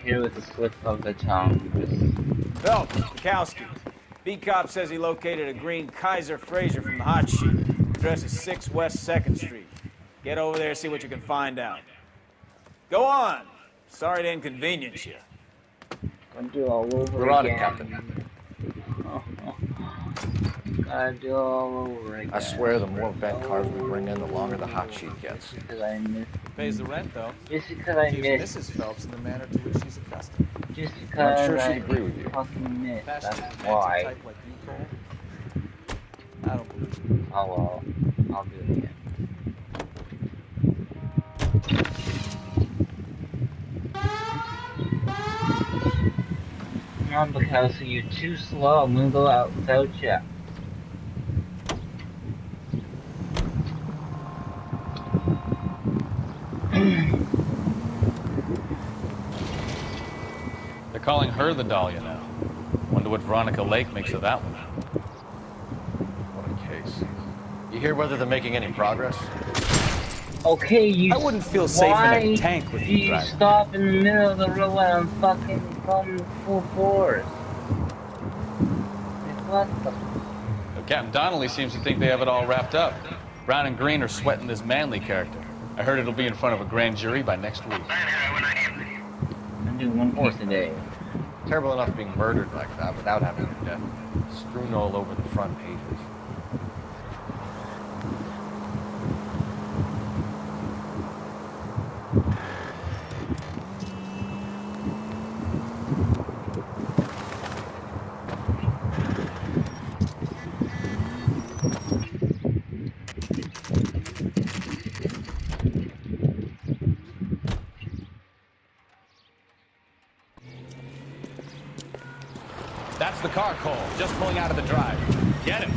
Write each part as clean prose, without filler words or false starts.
here with a slip of the tongue. Phelps, Bukowski. B-Cop says he located a green Kaiser Fraser from the hot sheet. Address is 6 West 2nd Street. Get over there, see what you can find out. Go on. Sorry to inconvenience you. I'll do all over We're on it, Captain. Gotta do all over again. I swear the more bent cars we bring in, the longer the hot sheet gets. Because I miss. Pays the rent, though. Just because I miss. Mrs. Phelps in the manner to which she's accustomed. Just because I'm sure I she'd agree with you. fucking miss. That's That's why. type like you, Cole. I don't believe you. Oh well. I'll do it again. Come on, because you're too slow. I'm gonna go out without you. They're calling her the Dahlia now. Wonder what Veronica Lake makes of that one. What a case. You hear whether they're making any progress? Okay, you. I wouldn't feel safe in a tank with you you driving. stop in the middle of the road when I'm fucking coming full force? Like, what the? Captain Donnelly seems to think they have it all wrapped up. Brown and Green are sweating this Manley character. I heard it'll be in front of a grand jury by next week. I'm doing one piece a day. Terrible enough being murdered like that without having your death strewn all over the front pages. That's the car, Cole. Just pulling out of the drive. Get him.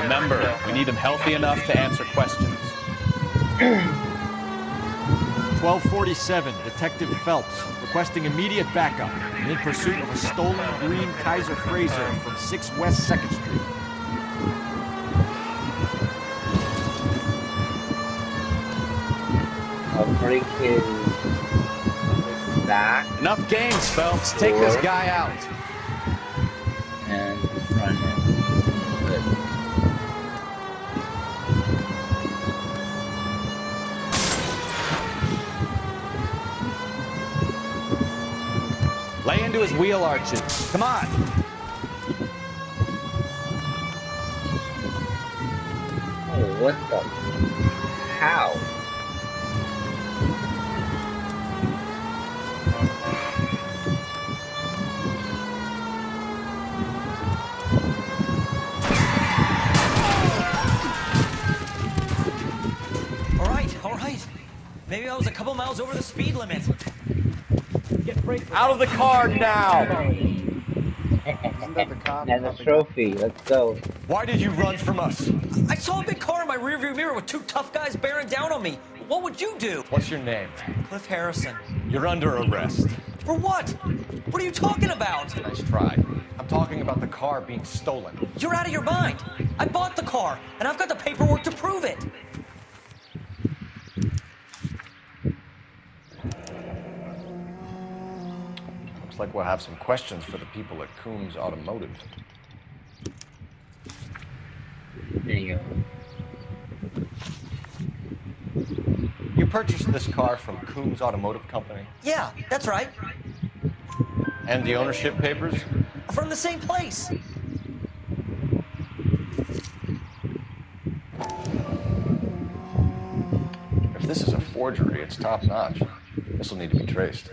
Remember, we need him healthy enough to answer questions. 1247, Detective Phelps, requesting immediate backup and in pursuit of a stolen green Kaiser Fraser from 6 West 2nd Street. I'll break his back Enough games, Phelps. Take this guy out. and run him. Good. Lay into his wheel arches. Come on. Oh, what the? How? All right. Maybe I was a couple miles over the speed limit. Out of the car now! And a trophy. Let's go. Why did you run from us? I saw a big car in my rearview mirror with two tough guys bearing down on me. What would you do? What's your name? Cliff Harrison. You're under arrest. For what? What are you talking about? Nice try. I'm talking about the car being stolen. You're out of your mind. I bought the car, and I've got the paperwork to prove it. Looks like we'll have some questions for the people at Coombs Automotive. There you go. You purchased this car from Coombs Automotive Company? Yeah, that's right. And the ownership papers? From the same place. If this is a forgery, it's top-notch. This will need to be traced.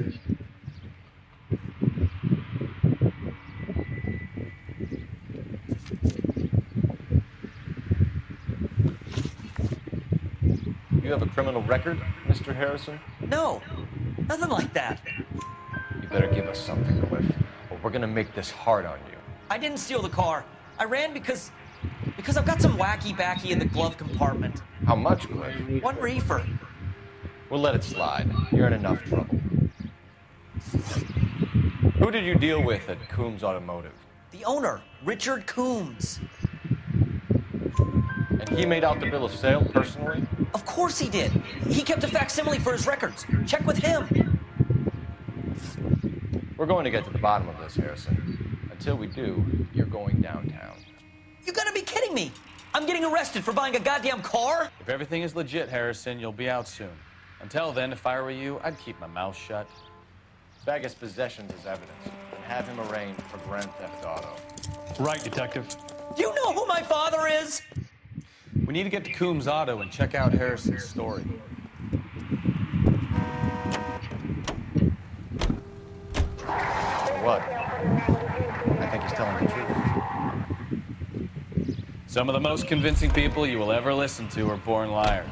You have a criminal record, Mr. Harrison? No, nothing like that. You better give us something, Cliff, or we're gonna make this hard on you. I didn't steal the car. I ran because I've got some wacky-backy in the glove compartment. How much, Cliff? One reefer. We'll let it slide. You're in enough trouble. Who did you deal with at Coombs Automotive? The owner, Richard Coombs. And he made out the bill of sale personally? Of course he did. He kept a facsimile for his records. Check with him. We're going to get to the bottom of this, Harrison. Until we do, you're going downtown. You gotta be kidding me. I'm getting arrested for buying a goddamn car? If everything is legit, Harrison, you'll be out soon. Until then, if I were you, I'd keep my mouth shut. Bag his possessions as evidence and have him arraigned for grand theft auto. Right, Detective. Do you know who my father is? We need to get to Coombs Auto and check out Harrison's story. What? I think he's telling the truth. Some of the most convincing people you will ever listen to are born liars.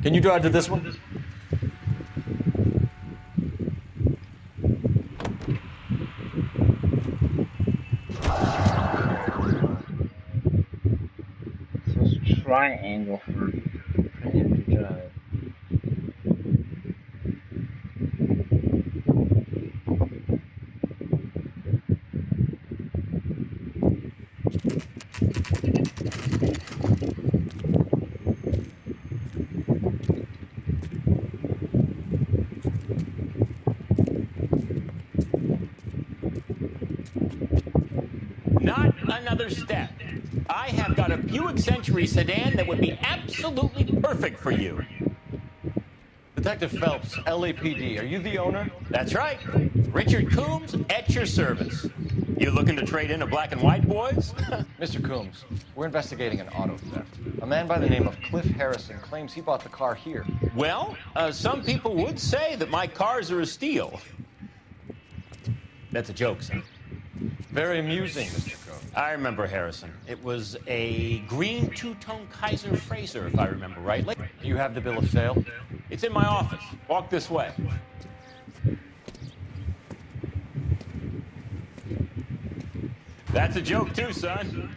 Can you drive to this one? So it's triangle for him to drive. Not another step. I have got a Buick Century sedan that would be absolutely perfect for you. Detective Phelps, LAPD, are you the owner? That's right. Richard Coombs at your service. You looking to trade in a black and white, boys? Mr. Coombs, we're investigating an auto theft. A man by the name of Cliff Harrison claims he bought the car here. Well, some people would say that my cars are a steal. That's a joke, son. Very amusing, Mr. Coombs. I remember Harrison. It was a green two-tone Kaiser Frazer, if I remember rightly. Do you have the bill of sale? It's in my office. Walk this way. That's a joke too, son.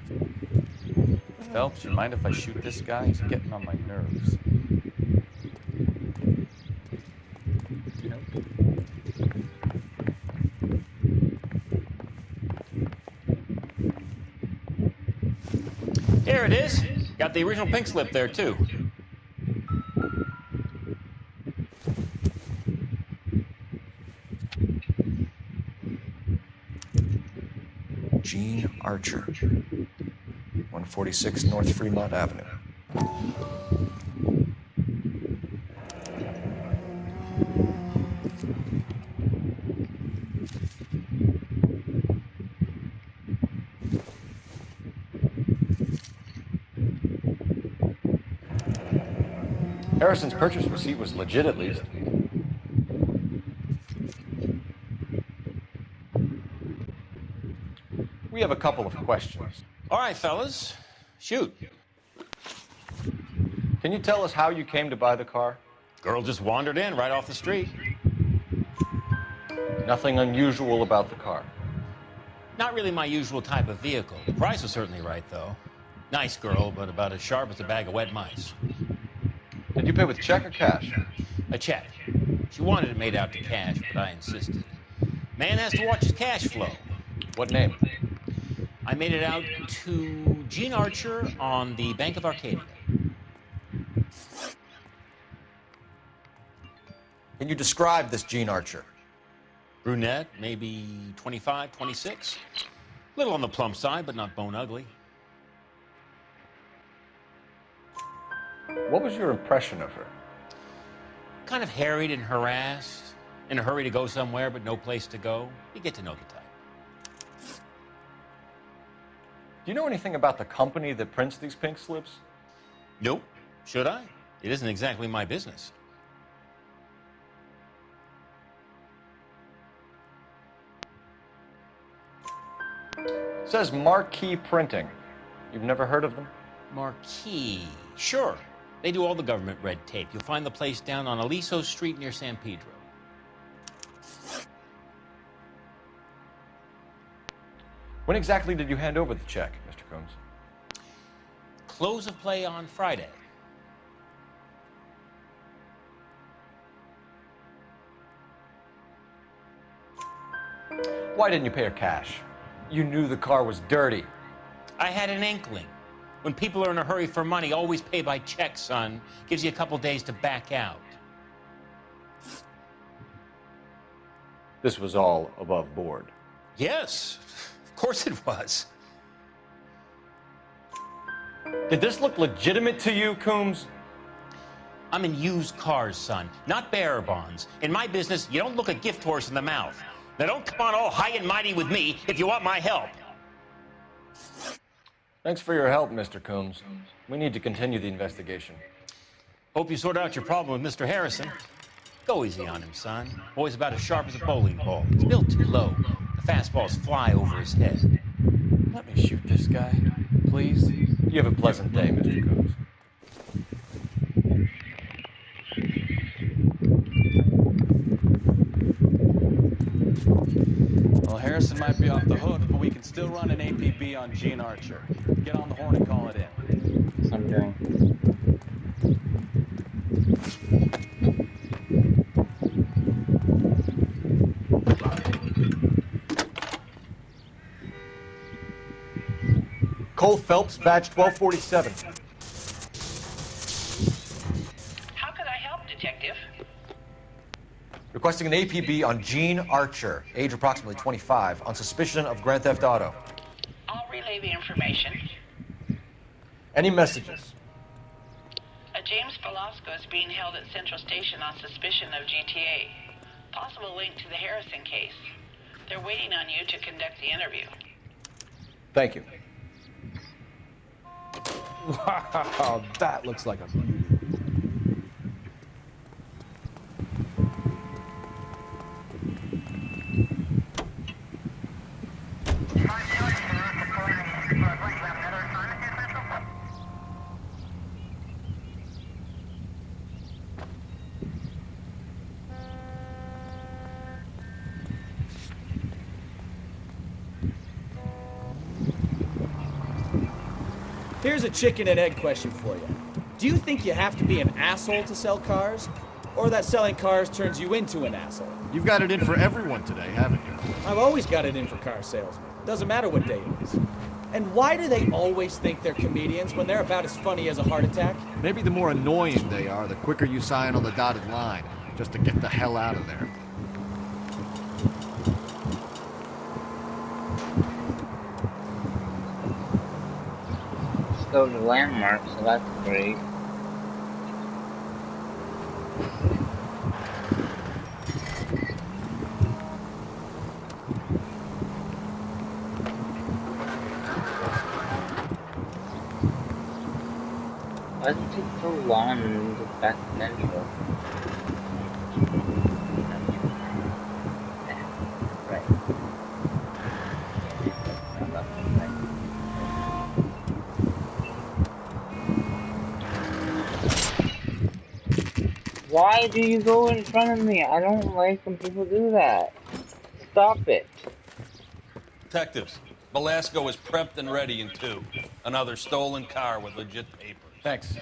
Phelps, you mind if I shoot this guy? He's getting on my nerves. Here it is. Got the original pink slip there, too. Gene Archer, 146 North Fremont Avenue. Harrison's purchase receipt was legit, at least. We have a couple of questions. All right, fellas. Shoot. Can you tell us how you came to buy the car? Girl just wandered in right off the street. Nothing unusual about the car. Not really my usual type of vehicle. The price was certainly right, though. Nice girl, but about as sharp as a bag of wet mice. Did you pay with check or cash? A check. She wanted it made out to cash, but I insisted. Man has to watch his cash flow. What name? I made it out to Gene Archer on the Bank of Arcadia. Can you describe this Gene Archer? Brunette, maybe 25, 26. Little on the plump side, but not bone ugly. What was your impression of her? Kind of harried and harassed. In a hurry to go somewhere, but no place to go. You get to know the type. Do you know anything about the company that prints these pink slips? Nope. Should I? It isn't exactly my business. It says Marquee Printing. You've never heard of them? Marquee. Sure. They do all the government red tape. You'll find the place down on Aliso Street near San Pedro. When exactly did you hand over the check, Mr. Combs? Close of play on Friday. Why didn't you pay her cash? You knew the car was dirty. I had an inkling. When people are in a hurry for money, always pay by check, son. Gives you a couple days to back out. This was all above board. Yes, of course it was. Did this look legitimate to you, Coombs? I'm in used cars, son, not bearer bonds. In my business, you don't look a gift horse in the mouth. Now don't come on all high and mighty with me if you want my help. Thanks for your help, Mr. Coombs. We need to continue the investigation. Hope you sort out your problem with Mr. Harrison. Go easy on him, son. Boy's about as sharp as a bowling ball. He's built too low. The fastballs fly over his head. Let me shoot this guy, please. You have a pleasant day, Mr. Coombs. Well, Harrison might be off the hook, but we can still run an APB on Gene Archer. Get on the horn and call it in. That's what I'm doing. Cole Phelps, badge 1247. How could I help, Detective? Requesting an APB on Gene Archer, age approximately 25, on suspicion of Grand Theft Auto. I'll relay the information. Any messages? A James Velasco is being held at Central Station on suspicion of GTA. Possible link to the Harrison case. They're waiting on you to conduct the interview. Thank you. Wow, that looks like a beauty. Here's a chicken and egg question for you. Do you think you have to be an asshole to sell cars? Or that selling cars turns you into an asshole? You've got it in for everyone today, haven't you? I've always got it in for car salesmen. Doesn't matter what day it is. And why do they always think they're comedians when they're about as funny as a heart attack? Maybe the more annoying they are, the quicker you sign on the dotted line, just to get the hell out of there. Go to landmark, so that's great. Why does it take so long to get back to Central? Right. Why do you go in front of me? I don't like when people do that. Stop it. Detectives, Velasco is prepped and ready in 2. Another stolen car with legit papers. Thanks.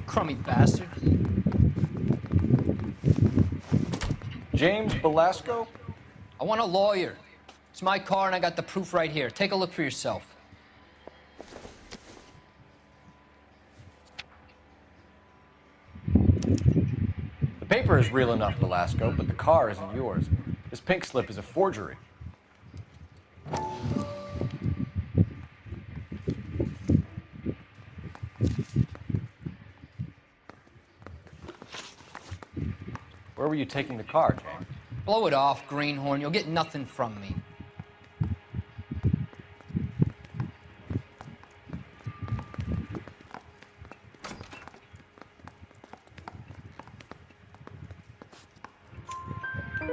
Crummy bastard. James Velasco? I want a lawyer. It's my car and I got the proof right here. Take a look for yourself. The paper is real enough, Velasco, but the car isn't yours. This pink slip is a forgery. Where were you taking the car, James? Blow it off, greenhorn. You'll get nothing from me.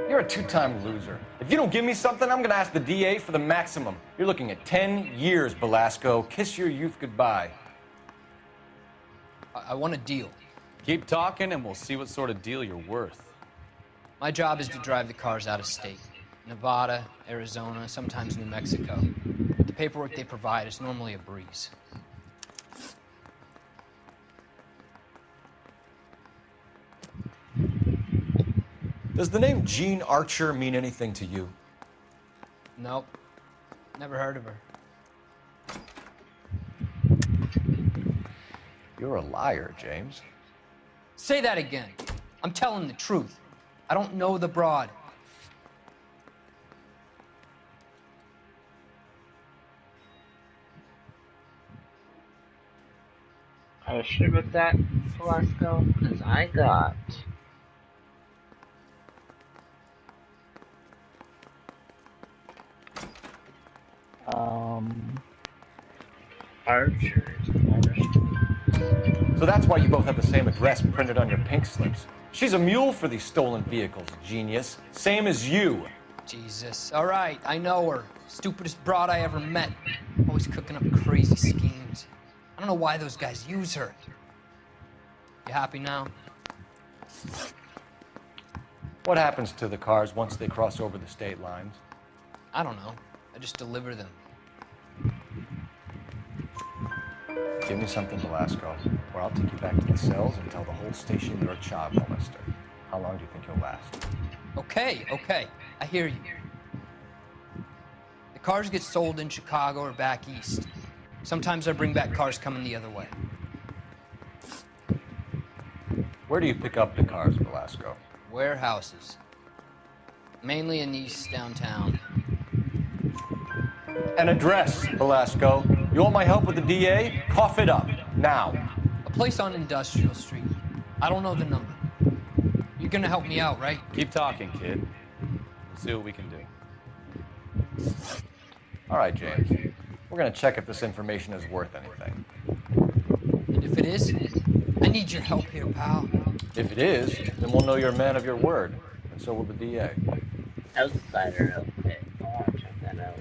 You're a two-time loser. If you don't give me something, I'm gonna ask the DA for the maximum. You're looking at 10 years, Velasco. Kiss your youth goodbye. I want a deal. Keep talking and we'll see what sort of deal you're worth. My job is to drive the cars out of state. Nevada, Arizona, sometimes New Mexico. But the paperwork they provide is normally a breeze. Does the name Jean Archer mean anything to you? Nope. Never heard of her. You're a liar, James. Say that again. I'm telling the truth. I don't know the broad. Are you sure about that, Velasco? Because I got... Archers. So that's why you both have the same address printed on your pink slips. She's a mule for these stolen vehicles, genius. Same as you. Jesus. All right, I know her. Stupidest broad I ever met. Always cooking up crazy schemes. I don't know why those guys use her. You happy now? What happens to the cars once they cross over the state lines? I don't know. I just deliver them. Give me something, Velasco, or I'll take you back to the cells and tell the whole station you're a child molester. How long do you think you'll last? Okay. I hear you. The cars get sold in Chicago or back east. Sometimes I bring back cars coming the other way. Where do you pick up the cars, Velasco? Warehouses. Mainly in East downtown. An address, Velasco. You want my help with the DA? Cough it up, now. A place on Industrial Street. I don't know the number. You're gonna help me out, right? Keep talking, kid. We'll see what we can do. All right, James. We're gonna check if this information is worth anything. And if it is, I need your help here, pal. If it is, then we'll know you're a man of your word, and so will the DA. Outsider outfit. I want to check that out.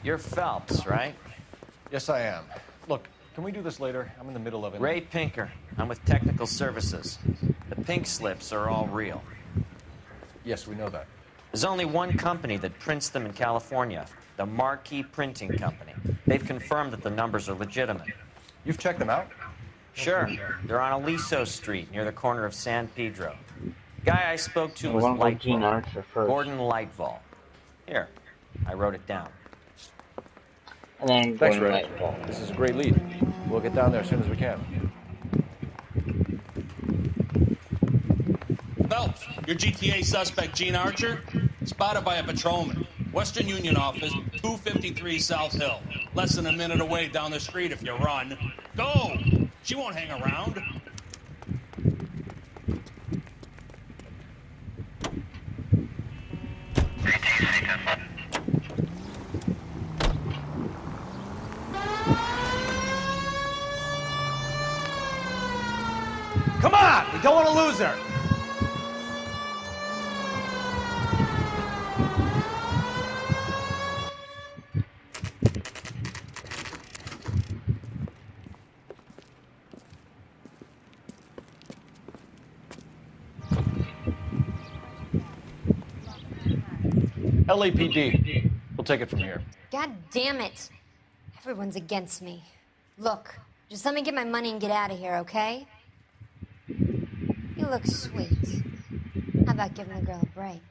You're Phelps, right? Yes, I am. Look, can we do this later? I'm in the middle of it. Ray Pinker. I'm with Technical Services. The pink slips are all real. Yes, we know that. There's only one company that prints them in California, the Marquee Printing Company. They've confirmed that the numbers are legitimate. You've checked them out? Sure. They're on Aliso Street, near the corner of San Pedro. The guy I spoke to was Gene Lightval. Archer first. Gordon Lightval. Here, I wrote it down. And then Thanks, Gordon Ray. Lightval. This is a great lead. We'll get down there as soon as we can. Phelps, your GTA suspect, Gene Archer, spotted by a patrolman. Western Union office, 253 South Hill. Less than a minute away down the street if you run. Go! She won't hang around. Come on! We don't want to lose her! LAPD. We'll take it from here. God damn it. Everyone's against me. Look, just let me get my money and get out of here, okay? You look sweet. How about giving a girl a break?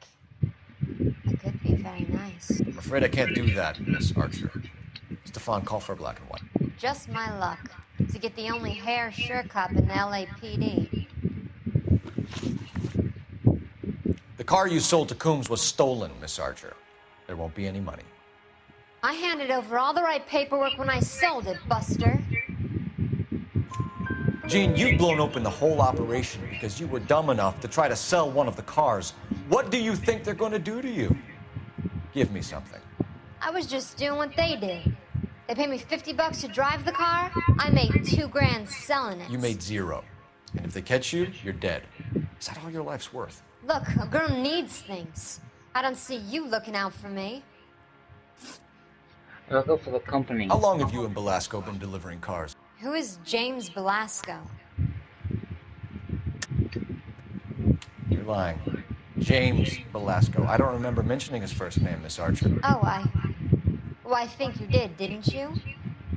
That could be very nice. I'm afraid I can't do that, Miss Archer. Stefan, call for black and white. Just my luck to get the only hair sure cop in the LAPD. The car you sold to Coombs was stolen, Miss Archer. There won't be any money. I handed over all the right paperwork when I sold it, Buster. Gene, you've blown open the whole operation because you were dumb enough to try to sell one of the cars. What do you think they're going to do to you? Give me something. I was just doing what they did. They paid me $50 to drive the car. I made $2 grand selling it. You made zero. And if they catch you, you're dead. Is that all your life's worth? Look, a girl needs things. I don't see you looking out for me. Look out for the company. How long have you and Belasco been delivering cars? Who is James Velasco? You're lying. James Velasco. I don't remember mentioning his first name, Miss Archer. Oh, well, I think you did, didn't you?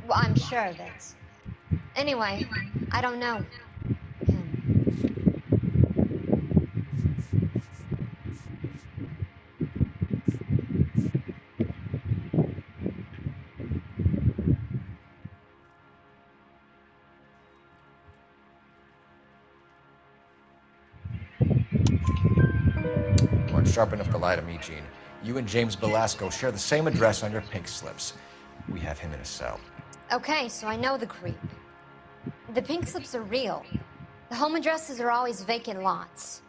Well, I'm sure of it. Anyway, I don't know him. You aren't sharp enough to lie to me, Gene. You and James Velasco share the same address on your pink slips. We have him in a cell. Okay, so I know the creep. The pink slips are real. The home addresses are always vacant lots.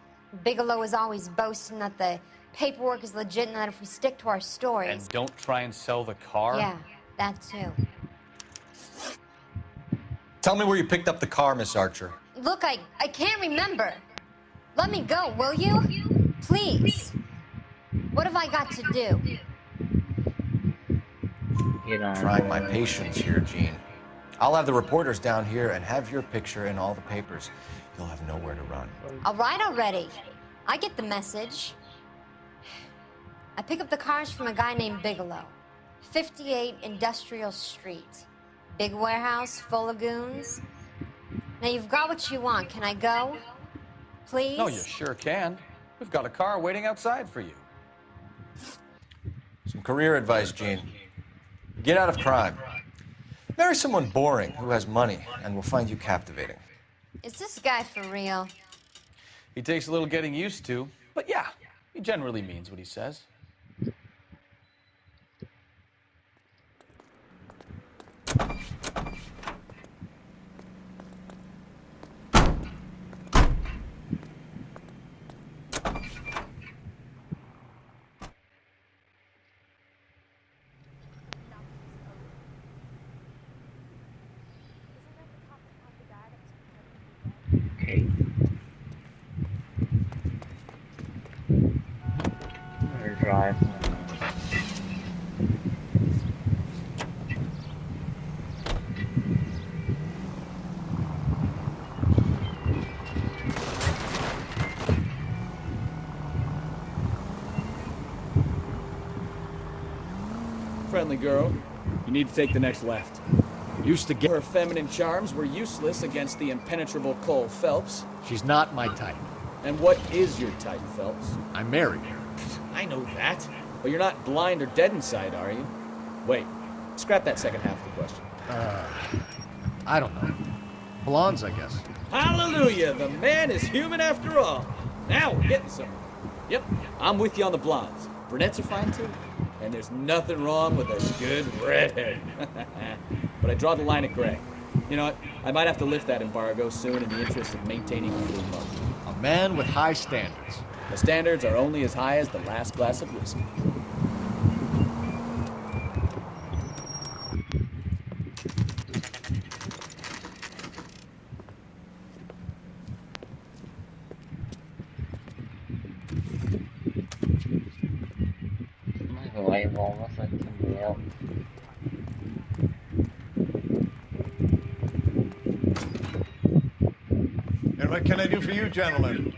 Bigelow is always boasting that the paperwork is legit and that if we stick to our stories... And don't try and sell the car? Yeah, that too. Tell me where you picked up the car, Miss Archer. Look, I can't remember. Let me go, will you? Please. What have I got to do? Trying my patience here, Gene. I'll have the reporters down here and have your picture in all the papers. You'll have nowhere to run. All right already. I get the message. I pick up the cars from a guy named Bigelow. 58 Industrial Street. Big warehouse, full of goons. Now you've got what you want. Can I go? Please? No, you sure can. We've got a car waiting outside for you. Some career advice, Gene. Get out of crime. Marry someone boring who has money and will find you captivating. Is this guy for real? He takes a little getting used to, but yeah, he generally means what he says. Drive. Friendly girl, you need to take the next left. Used to get... Her feminine charms were useless against the impenetrable Cole Phelps. She's not my type. And what is your type, Phelps? I'm married. I know that. But you're not blind or dead inside, are you? Wait, scrap that second half of the question. I don't know. Blondes, I guess. Hallelujah! The man is human after all. Now we're getting somewhere. Yep, I'm with you on the blondes. Brunettes are fine too. And there's nothing wrong with a good redhead. But I draw the line at gray. You know what? I might have to lift that embargo soon in the interest of maintaining a free market. A man with high standards. The standards are only as high as the last glass of whiskey. And what can I do for you, gentlemen?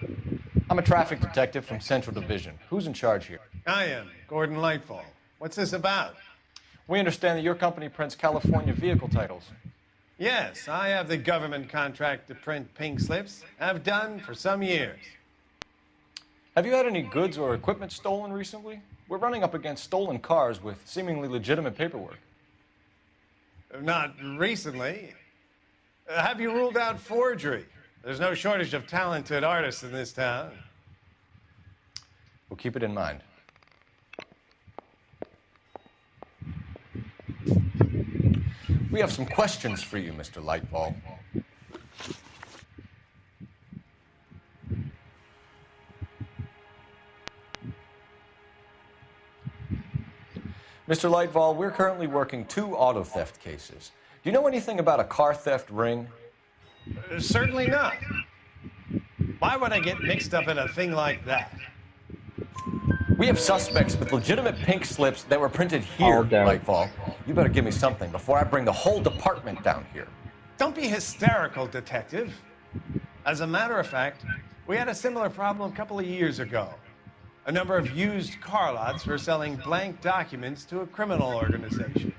I'm a traffic detective from Central Division. Who's in charge here? I am, Gordon Lightfall. What's this about? We understand that your company prints California vehicle titles. Yes, I have the government contract to print pink slips. I've done for some years. Have you had any goods or equipment stolen recently? We're running up against stolen cars with seemingly legitimate paperwork. Not recently. Have you ruled out forgery? There's no shortage of talented artists in this town. We'll keep it in mind. We have some questions for you, Mr. Lightfall. Mr. Lightfall, we're currently working 2 auto theft cases. Do you know anything about a car theft ring? Certainly not. Why would I get mixed up in a thing like that? We have suspects with legitimate pink slips that were printed here, Lightfall. You better give me something before I bring the whole department down here. Don't be hysterical, detective. As a matter of fact, We had a similar problem a couple of years ago. A number of used car lots were selling blank documents to a criminal organization.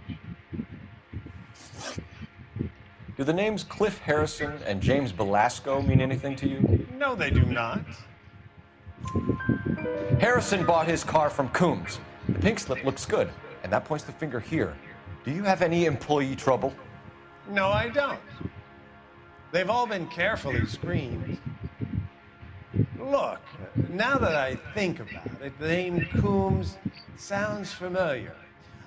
Do the names Cliff Harrison and James Belasco mean anything to you? No, they do not. Harrison bought his car from Coombs. The pink slip looks good, and that points the finger here. Do you have any employee trouble? No, I don't. They've all been carefully screened. Look, now that I think about it, the name Coombs sounds familiar.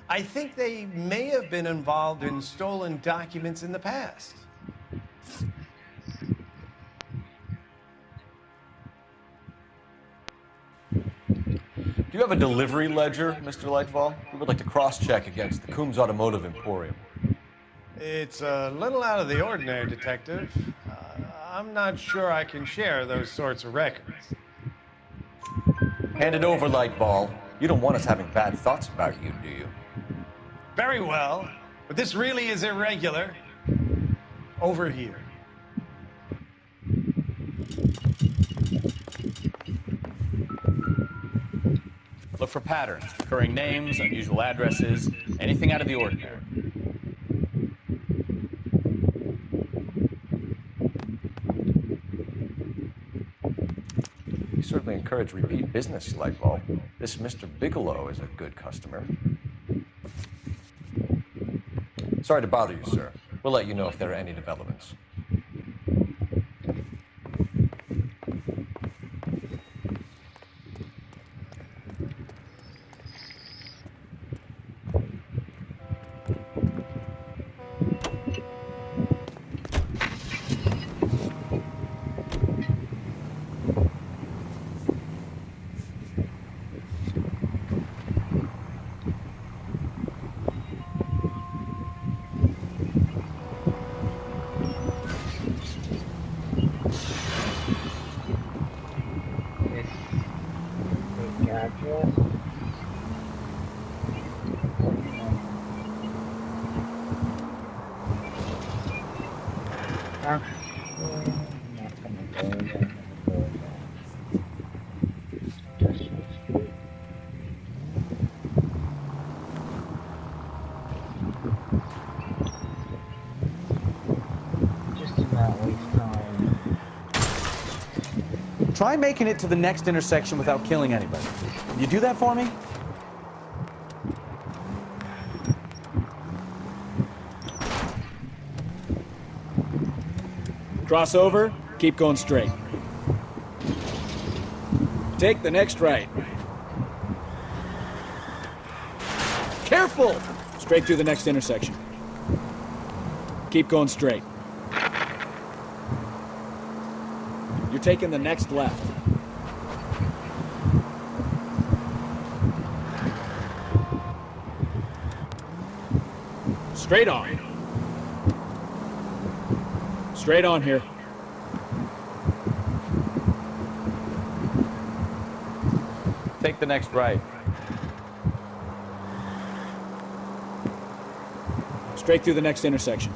I think they may have been involved in stolen documents in the past. Do you have a delivery ledger, Mr. Lightfall? We would like to cross-check against the Coombs Automotive Emporium. It's a little out of the ordinary, Detective. I'm not sure I can share those sorts of records. Hand it over, Lightball. You don't want us having bad thoughts about you, do you? Very well, but this really is irregular. Over here. Look for patterns, recurring names, unusual addresses, anything out of the ordinary. We certainly encourage repeat business, Lightball. This Mr. Bigelow is a good customer. Sorry to bother you, sir. We'll let you know if there are any developments. Try making it to the next intersection without killing anybody. Can you do that for me? Cross over, keep going straight. Take the next right. Careful! Straight through the next intersection. Keep going straight. You're taking the next left. Straight on. Straight on here. Take the next right. Straight through the next intersection.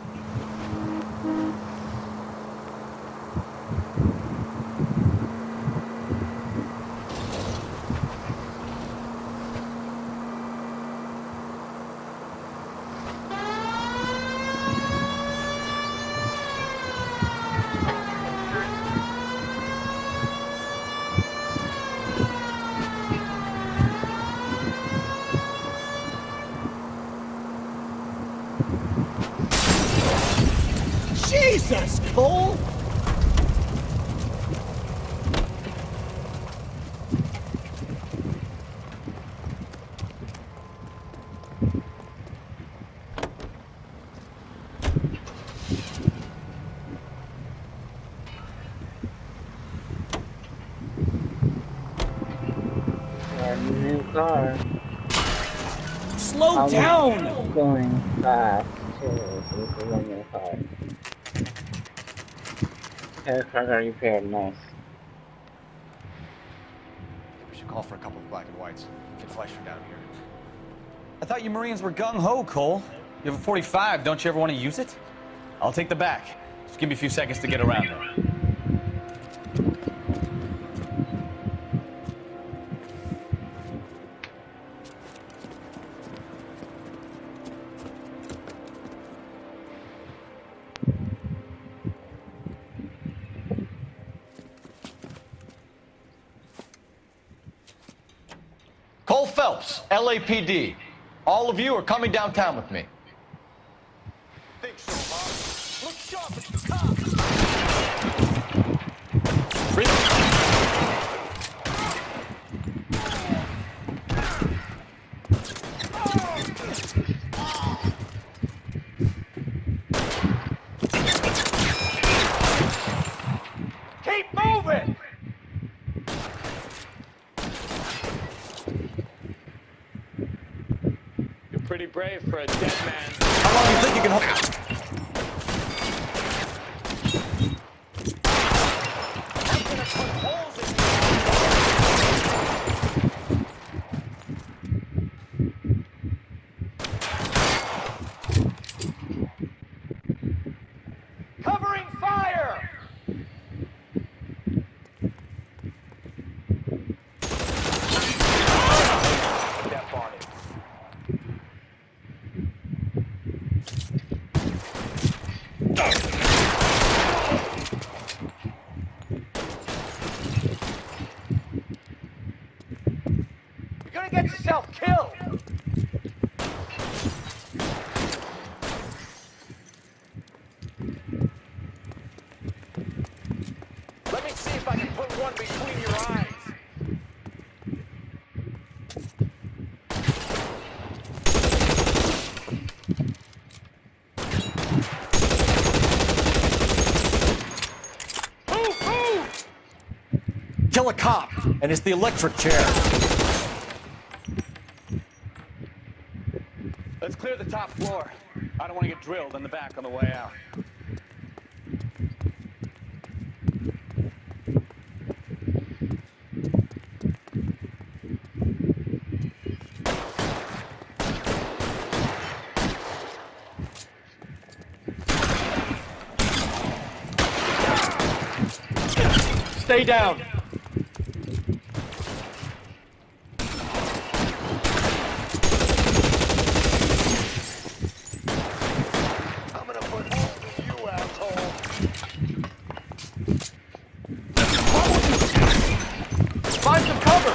Jesus, Cole! New car. Slow down! Going fast too. This is a new car. Okay, cars are repaired. Nice. We should call for a couple of black and whites. Get Fleischer down here. I thought you Marines were gung-ho, Cole. You have a 45, don't you ever want to use it? I'll take the back. Just give me a few seconds to get around there. Phelps, LAPD. All of you are coming downtown with me. Think so, huh? Look sharp, it's the cops. Keep moving! You're pretty brave for a dead man. How long do you think you can hold? Covering fire! Step on it. You're gonna get yourself killed! Let me see if I can put one between your eyes. Kill a cop, and it's the electric chair. Let's clear the top floor. I don't want to get drilled in the back on the way out. Stay down. I'm gonna put holes in you, asshole. Find some cover.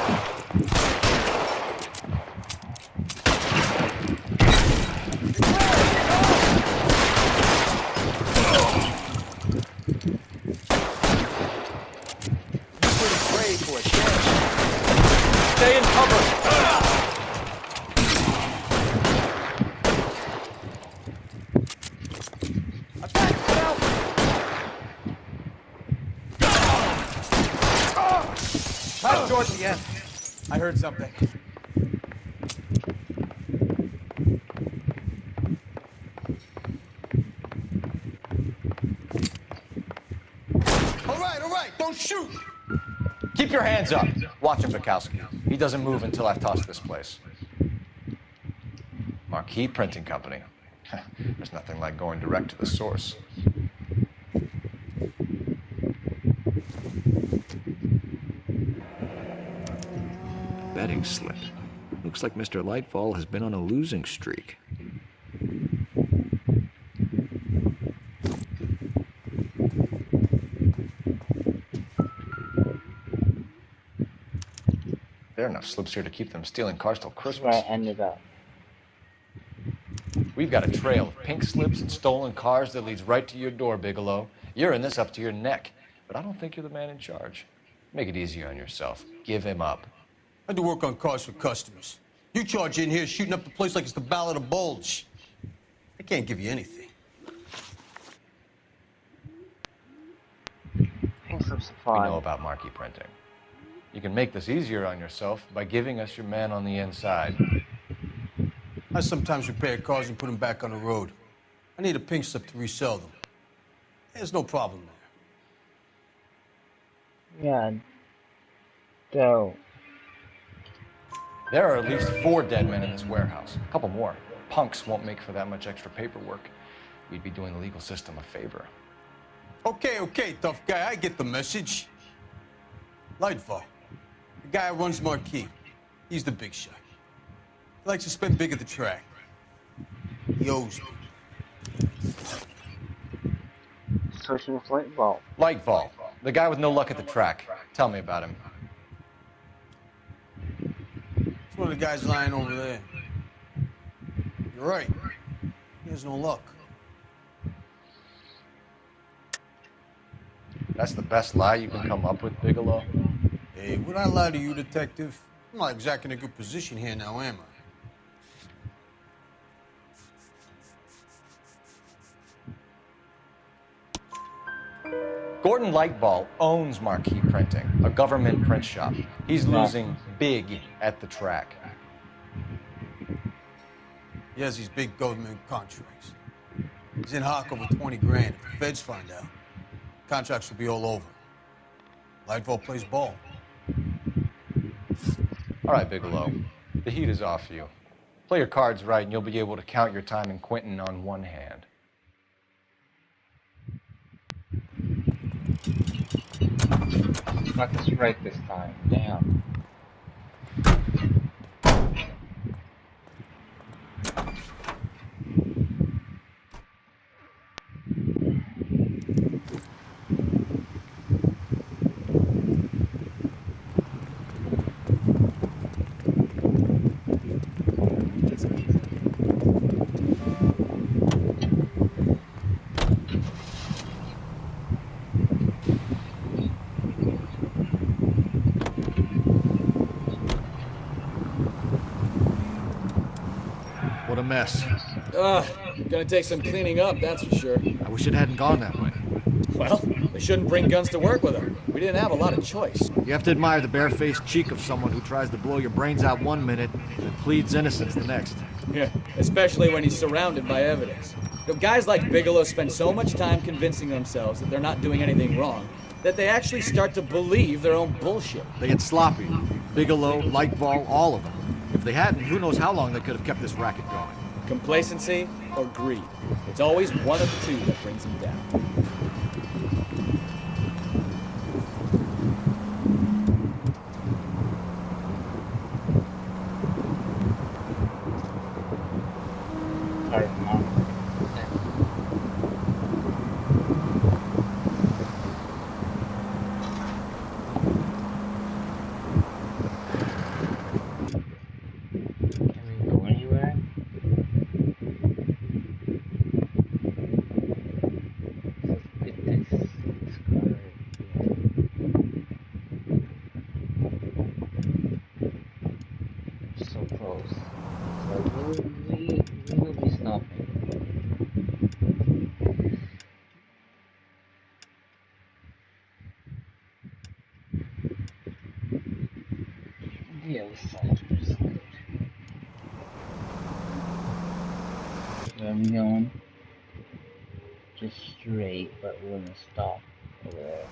Stay in cover. That's towards the end. I heard something. All right, don't shoot. Keep your hands up. Watch him, Bukowski. He doesn't move until I've tossed this place. Marquee Printing Company. There's nothing like going direct to the source. Betting slip. Looks like Mr. Lightfall has been on a losing streak. There are enough slips here to keep them stealing cars till That's Christmas. where I ended up. We've got a trail of pink slips and stolen cars that leads right to your door, Bigelow. You're in this up to your neck, but I don't think you're the man in charge. Make it easier on yourself. Give him up. I do work on cars for customers. You charge in here shooting up the place like it's the Ballad of Bulge. I can't give you anything. Pink slips are We fine. know about marquee printing. You can make this easier on yourself by giving us your man on the inside. I sometimes repair cars and put them back on the road. I need a pink slip to resell them. There's no problem there. Yeah. Dope. There are at least 4 dead men in this warehouse. A couple more. Punks won't make for that much extra paperwork. We'd be doing the legal system a favor. Okay, tough guy. I get the message. Lightfall, the guy who runs Marquee. He's the big shot. He likes to spend big at the track. He owes me. Switching with Lightfall. Lightfall, the guy with no luck at the track. Tell me about him. He's one of the guys lying over there. You're right. He has no luck. That's the best lie you can come up with, Bigelow? Hey, would I lie to you, detective? I'm not exactly in a good position here now, am I? Gordon Lightball owns Marquee Printing, a government print shop. He's losing big at the track. He has these big government contracts. He's in hock over 20 grand. If the feds find out, contracts will be all over. Lightball plays ball. All right, Bigelow. The heat is off you. Play your cards right and you'll be able to count your time in Quentin on one hand. Got this right this time. Damn. What a mess. Gonna take some cleaning up, that's for sure. I wish it hadn't gone that way. Well, they shouldn't bring guns to work with them. We didn't have a lot of choice. You have to admire the barefaced cheek of someone who tries to blow your brains out one minute and pleads innocence the next. Yeah, especially when he's surrounded by evidence. You know, guys like Bigelow spend so much time convincing themselves that they're not doing anything wrong that they actually start to believe their own bullshit. They get sloppy. Bigelow, Lightball, all of them. If they hadn't, who knows how long they could have kept this racket going. Complacency or greed. It's always one of the two that brings them down. I'm going just straight, but we're gonna stop over there.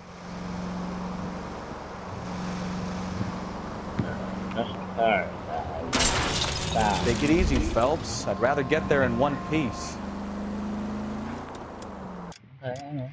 Just start. Take it easy, Phelps. I'd rather get there in one piece. Okay, I know.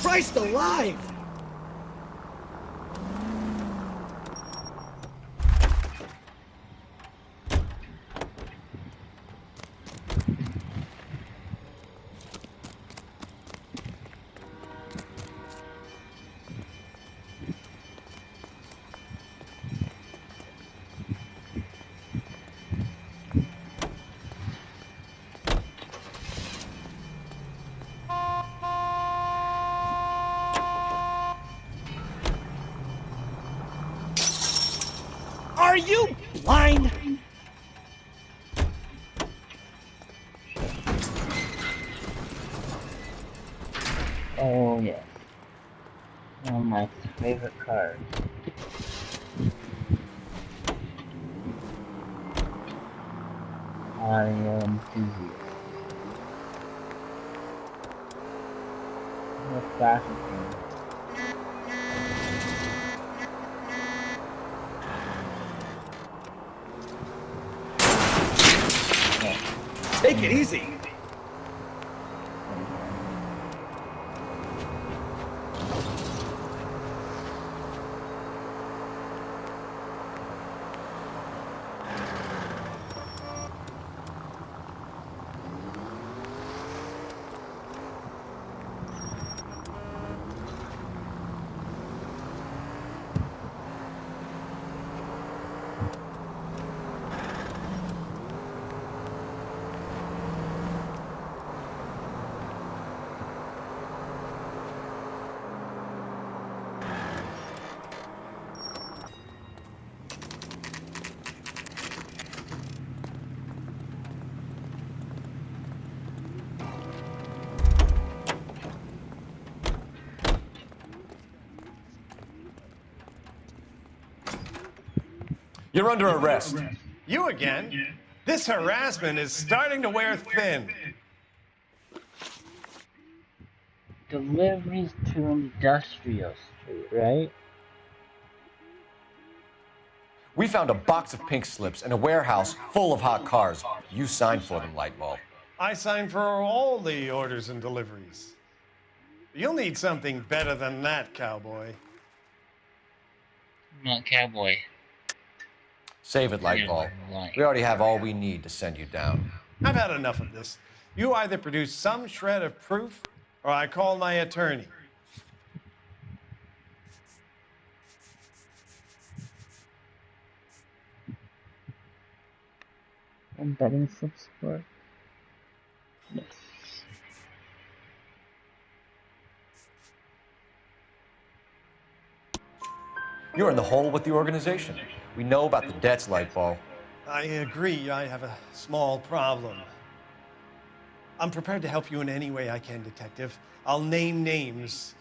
Christ alive! Are you blind? Oh, yeah. One of my favorite cars. Audio enthusiast. What fashion thing? Take it easy. You're under arrest. You again? This harassment is starting to wear thin. Deliveries to Industrial Street, right? We found a box of pink slips in a warehouse full of hot cars. You signed for them, Lightbulb. I signed for all the orders and deliveries. You'll need something better than that, cowboy. Not cowboy. Save it, Lightbulb. We already have all we need to send you down. I've had enough of this. You either produce some shred of proof, or I call my attorney. And betting slips for yes. You're in the hole with the organization. We know about the debts, Lightbulb. I agree, I have a small problem. I'm prepared to help you in any way I can, Detective. I'll name names.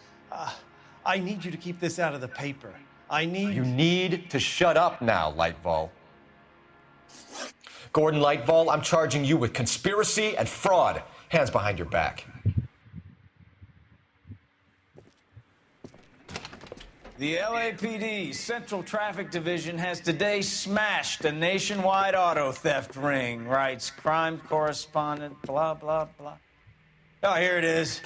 I need you to keep this out of the paper. You need to shut up now, Lightbulb. Gordon Lightbulb, I'm charging you with conspiracy and fraud. Hands behind your back. The LAPD Central Traffic Division has today smashed a nationwide auto theft ring, writes crime correspondent, blah, blah, blah. Oh, here it is.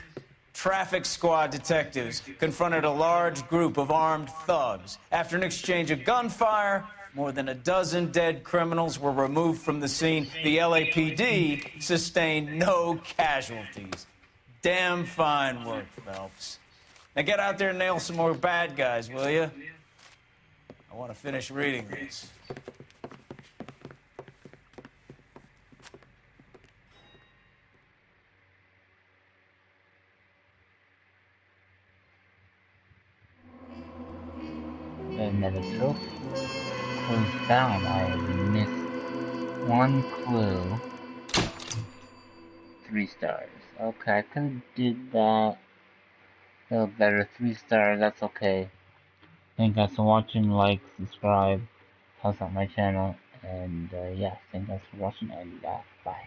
Traffic squad detectives confronted a large group of armed thugs. After an exchange of gunfire, more than a dozen dead criminals were removed from the scene. The LAPD sustained no casualties. Damn fine work, Phelps. Now get out there and nail some more bad guys, will you? I want to finish reading this. Another trophy. Clues found. I missed one clue. 3 stars. Okay, I could have did that a little better. 3 stars, that's okay. Thank you guys for watching. Like, subscribe, helps out my channel. And yeah, thank you guys for watching, and bye.